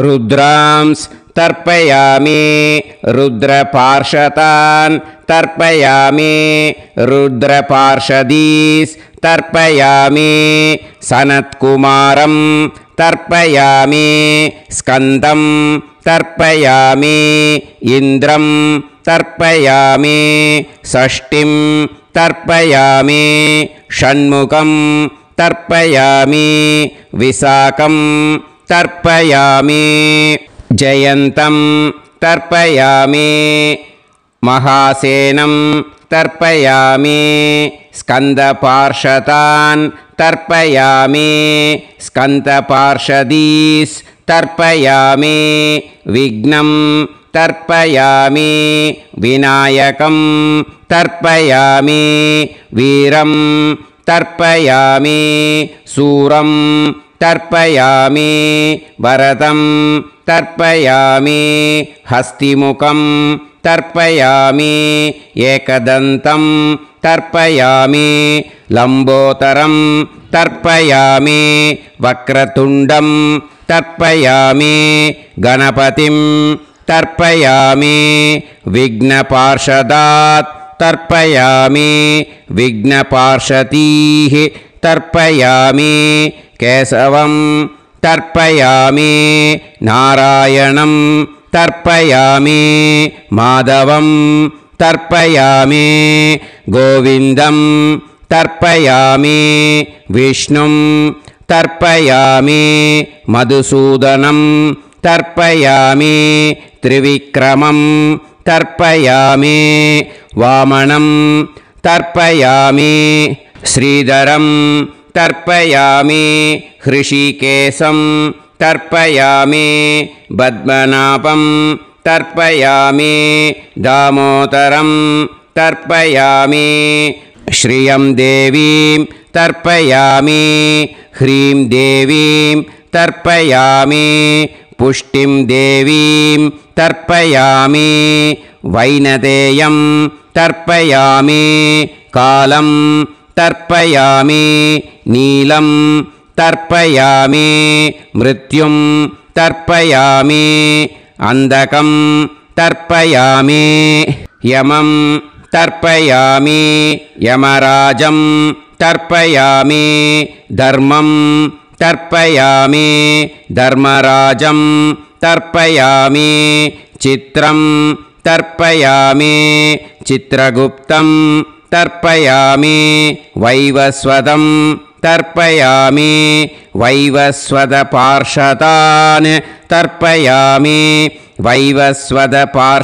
रुद्रांस् तर्पयामि रुद्रपार्षदान् तर्पयामि रुद्रपार्षदीस् तर्पयामि सनत्कुमारं तर्पयामि स्कन्दं तर्पयामि इन्द्रं तर्पयामि षष्ठिं तर्पयामि षण्मुखं तर्पयामि विशाखं तर्पयामि जयन्तं तर्पयामि महासेनं तर्पयामि स्कन्दपार्षदान् तर्पयामि स्कन्दपार्षदीस् तर्पयामि विघ्नं तर्पयामि विनायकं तर्पयामि वीरं तर्पयामि सूरं तर्पयामि वरदं तर्पयामि हस्तिमुखं तर्पयामि एकदन्तं तर्पयामि लम्बोदरं तर्पयामि वक्रतुण्डं तर्पयामि गणपतिं तर्पयामि विघ्नपार्षदात् तर्पयामि विघ्नपार्षदीः तर्पयामि केशवं तर्पयामि नारायणं तर्पयामि माधवं तर्पयामि गोविन्दं तर्पयामि विष्णुं तर्पयामि मधुसूदनं तर्पयामि त्रिविक्रमं तर्पयामि वामनं तर्पयामि श्रीधरं तर्पयामि हृषिकेशं तर्पयामि पद्मनाभं तर्पयामि दामोदरं तर्पयामि श्रियं देवीं तर्पयामि ह्रीं देवीं तर्पयामि पुष्टिं देवीं तर्पयामि वैनतेयं तर्पयामि कालं तर्पयामि नीलं तर्पयामि मृत्युं तर्पयामि अन्धकं तर्पयामि यमं तर्पयामि यमराजं तर्पयामि धर्मं तर्पयामि धर्मराजं तर्पयामि चित्रं तर्पयामि चित्रगुप्तं तर्पयामि वैवस्वतं तर्पयामि वैवस्वतपार्षदान् तर्पयामि वैवस्वतपार्षदीः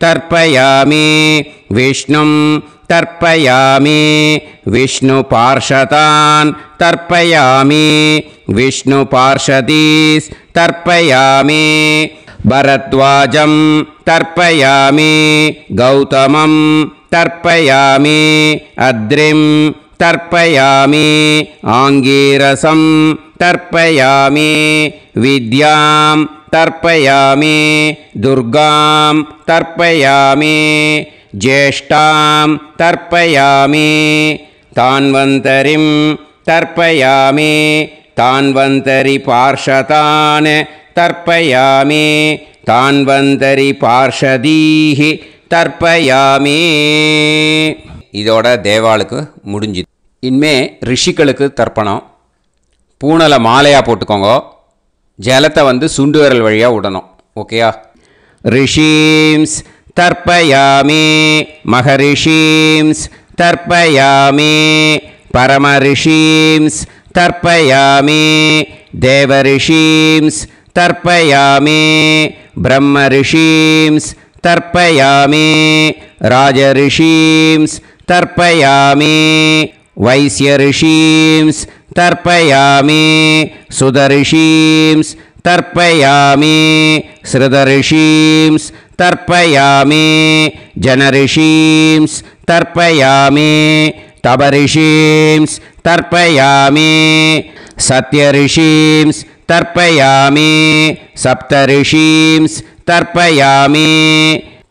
तर्पयामि विष्णुं तर्पयामि विष्णुपार्षदान् तर्पयामि विष्णुपार्षदीस् तर्पयामि भरद्वाजं तर्पयामि गौतमं तर्पयामि अद्रिं तर्पयामि आङ्गीरसं तर्पयामि विद्यां तर्पयामि दुर्गां तर्पयामि ज्येष्ठां तर्पयामि तान्वन्तरिं तर्पयामि तान्वन्तरिपार्षदान् तर्पयामि तान्वन्तरिपार्षदीः தர்ப்பயாமி. இதோட தேவாளுக்கு முடிஞ்சுது. இனிமே ரிஷிகளுக்கு தர்ப்பணம். பூனலை மாலையாக போட்டுக்கோங்க. ஜலத்தை சுண்டு விரல் வழியாக விடணும். ஓகேயா? ரிஷீம்ஸ் தர்ப்பயாமி மகரிஷீம்ஸ் தர்ப்பயாமி பரமரிஷீம்ஸ் தர்ப்பயாமி தேவரிஷீம்ஸ் தர்ப்பயாமி பிரம்மரிஷீம்ஸ் तर्पयामि राजऋषींस् तर्पयामि वैश्यऋषींस् तर्पयामि सुदऋषींस् तर्पयामि श्रुतऋषींस् तर्पयामि जनऋषींस् तर्पयामि तपऋषींस् तर्पयामि सत्यऋषींस् तर्पयामि सप्तऋषींस् तर्पयामि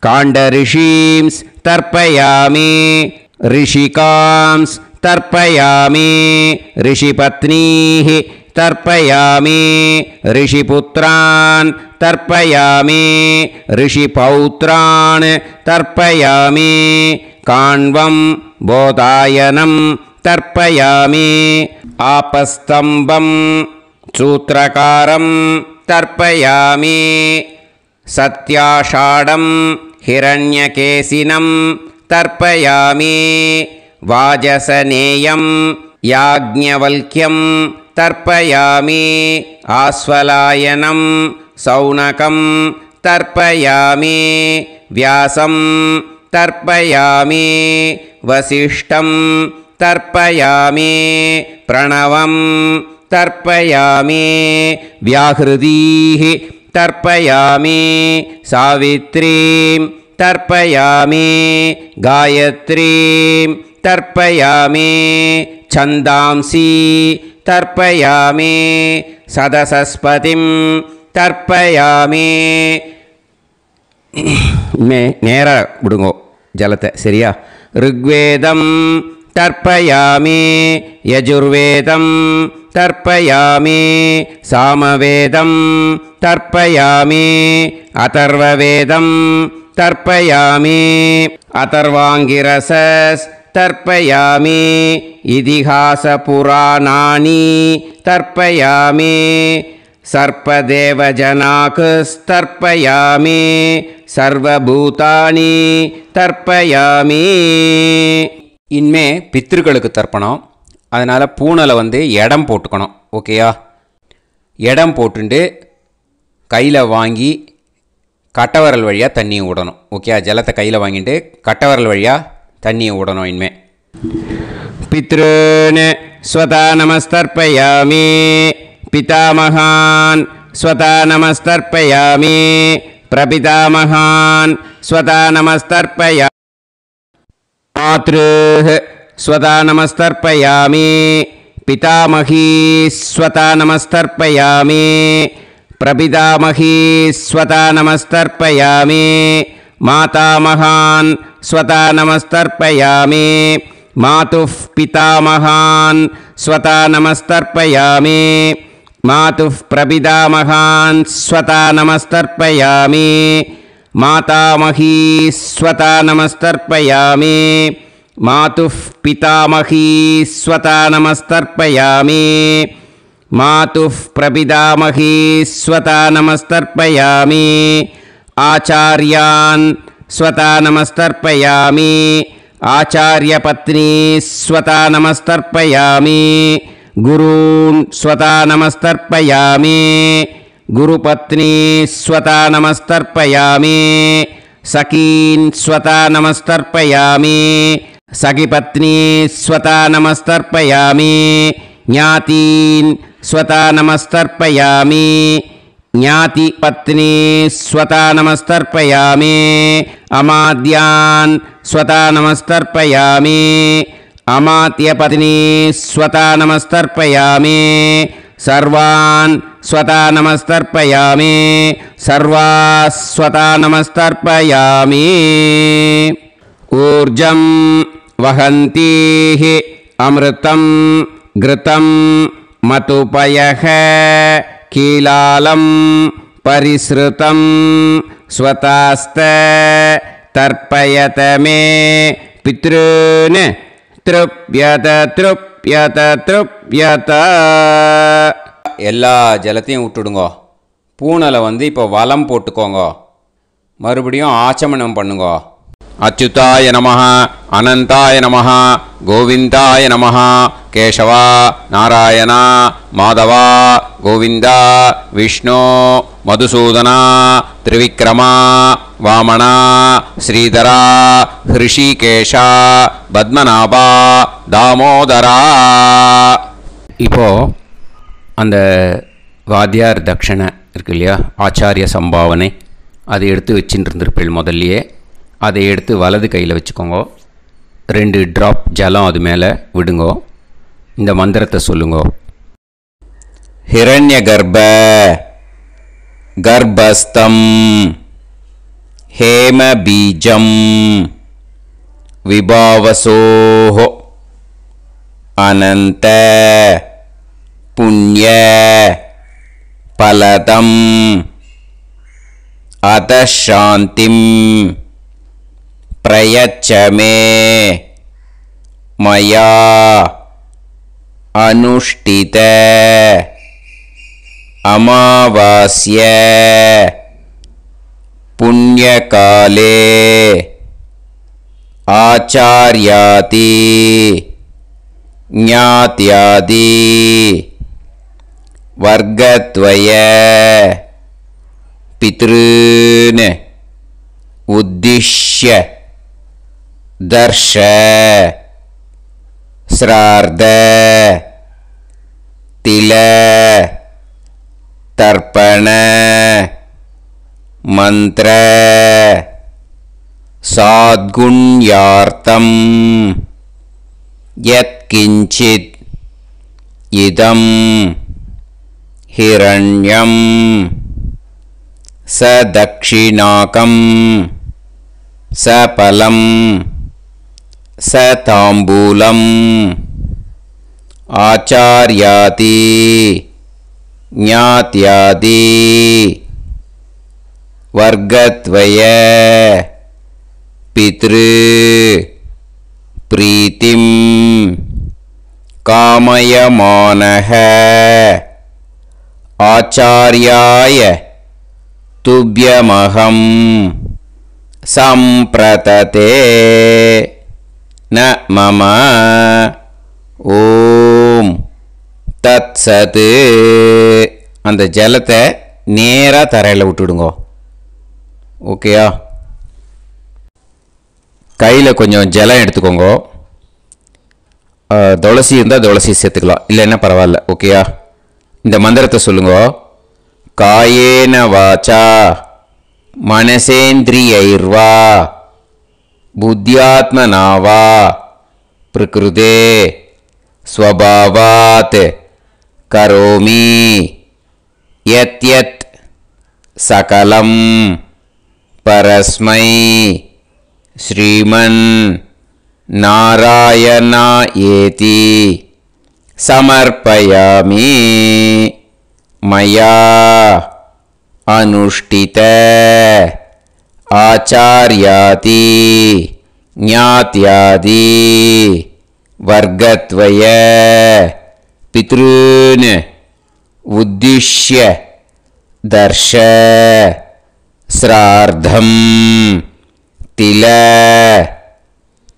काण्डऋषींस् तर्पयामि ऋषिकांस् तर्पयामि ऋषिपत्नीः तर्पयामि ऋषिपुत्रान् तर्पयामि ऋषिपौत्रान् तर्पयामि काण्वं बोधायनं तर्पयामि आपस्तम्भं सूत्रकारं तर्पयामि सत्याषाढं हिरण्यकेशिनं तर्पयामि वाजसनेयं याज्ञवल्क्यं तर्पयामि आस्वलायनं सौनकं तर्पयामि व्यासं तर्पयामि वसिष्ठं तर्पयामि प्रणवं तर्पयामि व्याहृतीः तर्पयामि सावित्रीं तर्पयामि गायत्रीं तर्पयामि छन्दांसि तर्पयामि सदसस्पतिं तर्पयामि நேரா விடுங்கோ ஜலத்தை சரியா ऋग्वेदं तर्पयामि यजुर्वेदं तर्पयामि सामवेदं तर्पयामि अथर्ववेदं तर्पयामि अथर्वाङ्गिरसस् तर्पयामि इतिहासपुराणानि तर्पयामि सर्पदेवजनाकस्तर्पयामि सर्वभूतानि तर्पयामि இனிமே பித்திருக்களுக்கு தர்ப்பணம் அதனால் பூனலை வந்து இடம் போட்டுக்கணும் ஓகேயா இடம் போட்டுண்டு கையில் வாங்கி கட்டவரல் வழியாக தண்ணியை விடணும் ஓகேயா ஜலத்தை கையில் வாங்கிட்டு கட்டவரல் வழியாக தண்ணியை விடணும் இனிமே பித்ருன் ஸ்வதா நமஸ்தர்ப்பயாமி पितामहान् स्वता नमस्तर्पयामि प्रपितामहान् स्वता नमस्तर्पयामि मातृः स्वता नमस्तर्पयामि पितामही स्वता नमस्तर्पयामि प्रपितामही स्वता नमस्तर्पयामि मातामहान् स्वता नमस्तर्पयामि मातुः पितामहान् स्वता नमस्तर्पयामि मातुः प्रपितामहान् स्वता नमस्तर्पयामि मातामही स्वता नमस्तर्पयामि मातुः पितामही स्वता नमस्तर्पयामि मातुः प्रपितामही स्वता नमस्तर्पयामि आचार्यान् स्वता नमस्तर्पयामि आचार्यपत्नी स्वता नमस्तर्पयामि गुरून् स्वता नमस्तर्पयामि गुरुपत्नी स्वता नमस्तर्पयामि सखीन् स्वता नमस्तर्पयामि सखीपत्नी स्वता नमस्तर्पयामि ज्ञातीन् स्वता नमस्तर्पयामि ज्ञातिपत्नी स्वता नमस्तर्पयामि अमाद्यान् स्वता नमस्तर्पयामि अमात्यपत्नी स्वता नमस्तर्पयामि सर्वान् स्वता नमस्तर्पयामि सर्वाः स्वता नमस्तर्पयामि ऊर्जं वहन्तीः अमृतं घृतं मतुपयः कीलालं परिसृतं स्वतास्त तर्पयत मे पितॄन् तृप्यत तृप्यत तृप्यत எல்லா ஜலத்தையும் விட்டுடுங்கோ பூனலை வந்து இப்போ வலம் போட்டுக்கோங்க மறுபடியும் ஆச்சமனம் பண்ணுங்கோ அச்சுதாய நமஹ அனந்தாய நமஹ கோவிந்தாய நமஹ கேசவா நாராயணா மாதவா கோவிந்தா விஷ்ணு மதுசூதனா திரிவிக்ரமா வாமனா ஸ்ரீதரா ஹிருஷிகேஷா பத்மநாபா தாமோதரா இப்போ அந்த வாத்தியார் தட்சணை இருக்கு இல்லையா ஆச்சாரிய சம்பாவனை அதை எடுத்து வச்சுட்டு இருந்திருப்பேள் முதல்லையே அதை எடுத்து வலது கையில் வச்சுக்கோங்க 2 ட்ராப் ஜலம் அது மேலே விடுங்கோ இந்த மந்திரத்தை சொல்லுங்கோ ஹிரண்ய கர்ப்ப கர்ப்பஸ்தம் ஹேம பீஜம் விபாவசோஹ அனந்த புண்ணிய பலதம் அதசாந்திம் பிரயச்சமே மயா அனுஷ்டித அமாவாஸ்ய புண்ணியகாலே ஆச்சார்யாதி ஞாத்யாதி வர்க்கத்வய பித்ருன் உத்திஷ்ய தர்ஷ ஸ்ரார்த தில தர்ப்பண மந்திர சாத்குண்யார்த்தம் யத்கிஞ்சித் இதம் ஹிரண்யம் சதக்ஷிணாகம் சபலம் சதாம்பூலம் ஆச்சார்யாதி ஞாத்யாதி வர்க்கத்வய பித்ரு பிரீத்திம் காமயமானஹ ஆச்சார்யாய துப்யமஹம் சம்பிரததே ந மம ஓம் தத்சத். அந்த ஜலத்தை நேராக தரையில் விட்டுடுங்கோ. ஓகேயா? கையில் கொஞ்சம் ஜலம் எடுத்துக்கோங்க. துளசி இருந்தால் துளசி சேர்த்துக்கலாம், இல்லைன்னா பரவாயில்ல. ஓகேயா? இந்த மந்திரத்தை சொல்லுங்க. காயேன வாச்சா மனசேந்திரியைர்வா புத்தியாத்மனாவா பிரகிருதே ஸ்வபாவாத் கரோமி யத் யத் சகலம் பரஸ்மை ஸ்ரீமன் நாராயணா ஏதி சமர்ப்பயாமி மயா அனுஷ்டித ஆச்சார்யாதி ஞாத்யாதி வர்க்கத்வய பித்ருன் உத்திஷ்ய தர்ஷ ஸ்ரார்த்தம் தில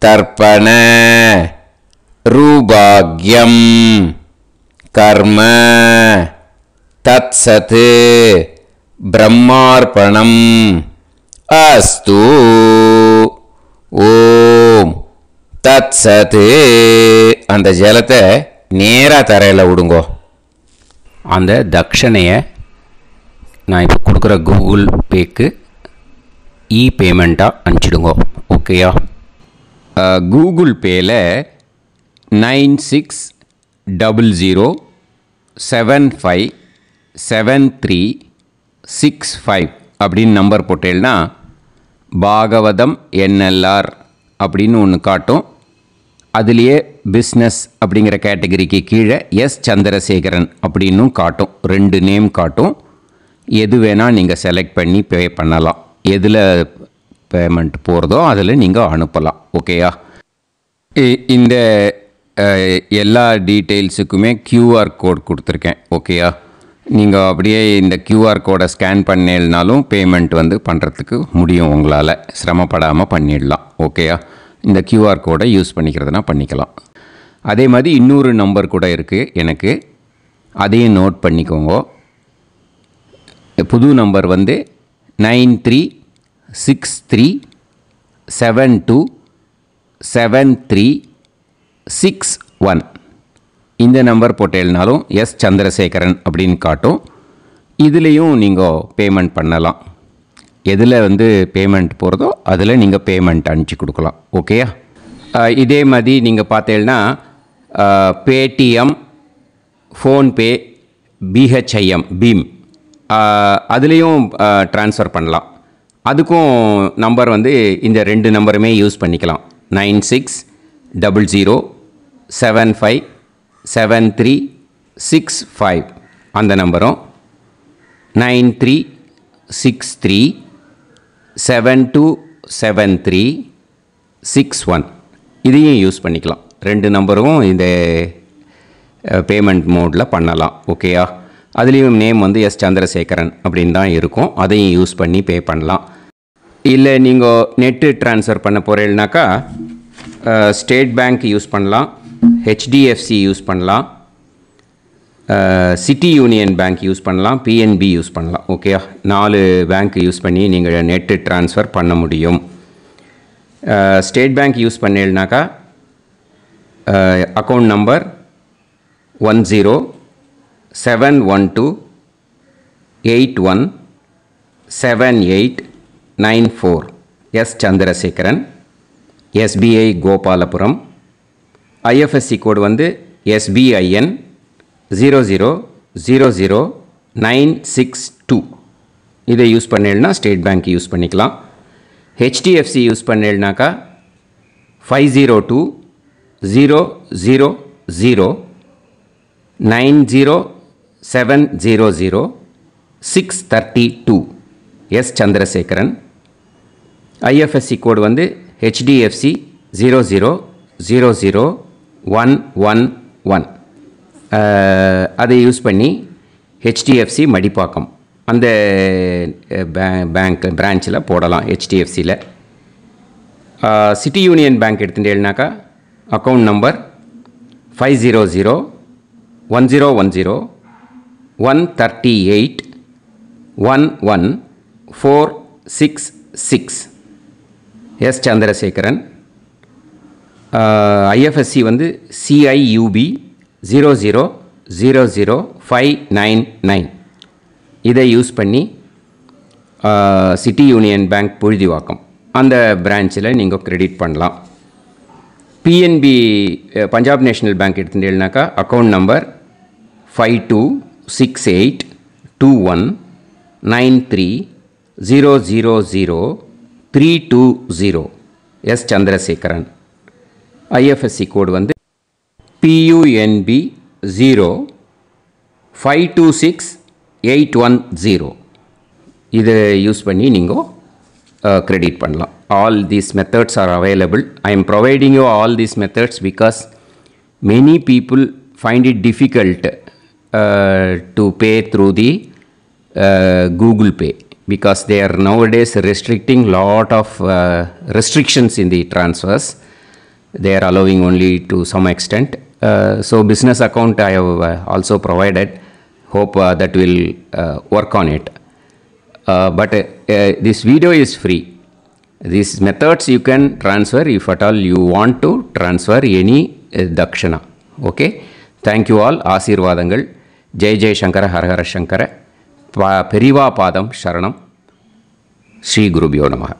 தர்ப்பண ரூபாக்யம் கர்ம தத்சத் பிரம்மார்ப்பணம் அஸ்து. ஓம் தத்சத். அந்த ஜலத்தை நேராக தரையில் விடுங்கோ. அந்த தட்சணையை நான் இப்போ கொடுக்குற கூகுள் பேக்கு பேமெண்ட்டாக அனுப்பிச்சிடுங்கோ. ஓகேயா? கூகுள் பேயில் 9600757365 அப்படின்னு நம்பர் போட்டேன்னா பாகவதம் என்எல்ஆர் அப்படின்னு ஒன்று காட்டும். அதுலேயே பிஸ்னஸ் அப்படிங்கிற கேட்டகரிக்கு கீழே எஸ் சந்திரசேகரன் அப்படின்னும் காட்டும். 2 நேம் காட்டும். எது வேணால் நீங்கள் செலக்ட் பண்ணி பே பண்ணலாம். எதில் பேமெண்ட் போகிறதோ அதில் நீங்கள் அனுப்பலாம். ஓகேயா? இந்த எல்லா டீட்டெயில்ஸுக்குமே கியூஆர் கோட் கொடுத்துருக்கேன். ஓகேயா? நீங்கள் அப்படியே இந்த கியூஆர் கோடை ஸ்கேன் பண்ணினாலும் பேமெண்ட் பண்ணுறதுக்கு முடியும். உங்களால் சிரமப்படாமல் பண்ணிடலாம். ஓகேயா? இந்த கியூஆர் கோடை யூஸ் பண்ணிக்கிறதுனா பண்ணிக்கலாம். அதே மாதிரி இன்னொரு நம்பர் கூட இருக்குது எனக்கு, அதையும் நோட் பண்ணிக்கோங்க. புது நம்பர் 9363727361. இந்த நம்பர் போட்டேல்னாலும் எஸ் சந்திரசேகரன் அப்படின்னு காட்டும். இதுலேயும் நீங்கள் பேமெண்ட் பண்ணலாம். எதில் பேமெண்ட் போகிறதோ அதில் நீங்கள் பேமெண்ட் அனுப்பிச்சி கொடுக்கலாம். ஓகேயா? இதே மாதிரி நீங்கள் பார்த்தேன்னா பேடிஎம், ஃபோன்பே, பிஹெச்ஐஎம், பீம் அதுலேயும் ட்ரான்ஸ்ஃபர் பண்ணலாம். அதுக்கும் நம்பர் இந்த 2 நம்பருமே யூஸ் பண்ணிக்கலாம். 9600757365 அந்த நம்பரும் 9363727361 இதையும் யூஸ் பண்ணிக்கலாம். 2 நம்பரும் இந்த பேமெண்ட் மோடில் பண்ணலாம். ஓகேயா? அதுலேயும் நேம் வந்து எஸ் சந்திரசேகரன் அப்படின்னு தான் இருக்கும். அதையும் யூஸ் பண்ணி பே பண்ணலாம். இல்லை நீங்கள் நெட்டு ட்ரான்ஸ்ஃபர் பண்ண போகிறீங்கனாக்கா ஸ்டேட் பேங்க் யூஸ் பண்ணலாம், ஹெச்டிஎஃப்சி யூஸ் பண்ணலாம், சிட்டி யூனியன் பேங்க் யூஸ் பண்ணலாம், பிஎன்பி யூஸ் பண்ணலாம். ஓகேயா? 4 பேங்க் யூஸ் பண்ணி நீங்கள் நெட்டு ட்ரான்ஸ்ஃபர் பண்ண முடியும். ஸ்டேட் பேங்க் யூஸ் பண்ணீங்கனாக்கா account number 1071281789 S Chandrasekaran, SBI Gopalapuram. IFSC code வந்து SBIN 0000962. இதை யூஸ் பண்ணீங்கன்னா ஸ்டேட் பேங்க் யூஸ் பண்ணிக்கலாம். ஹெச்டிஎஃப்சி யூஸ் பண்ணீங்கனாக்கா 5020090700 எஸ் சந்திரசேகரன். ஐஎஃப்எஸ்சி கோடு வந்து HDFC 0000111. அதை யூஸ் பண்ணி HDFC மடிப்பாக்கம் அந்த பேங்க் பிரான்ச்சில் போடலாம். HDFCயில் சிட்டி யூனியன் பேங்க் எடுத்துட்டேன்னாக்கா account number 5001010381146 S Chandrasekaran. IFSC வந்து CIUB 0000599. இதை யூஸ் பண்ணி சிட்டி யூனியன் பேங்க் புழுதிவாக்கம் அந்த பிரான்ச்சில் நீங்கள் கிரெடிட் பண்ணலாம். பிஎன்பி பஞ்சாப் நேஷ்னல் பேங்க் எடுத்துட்டீங்கன்னாக்கா account number 52682193000320 S Chandrasekaran. IFSC code வந்து PUNB 0526810. இதை யூஸ் பண்ணி நீங்கள் credit பண்ணலாம். All these methods are available. I am providing you all these methods because many people find it difficult to pay through the Google Pay because they are nowadays restricting lot of restrictions in the transfers. They are allowing only to some extent. So business account I have also provided. Hope that will work on it. But this video is free. These methods you can transfer if at all you want to transfer any dakshana. Okay. Thank you all. Aasirvadangal. Jai Jai Shankara Har Har Shankara. Periva Padam Sharanam. Shri Gurubhyo Namaha.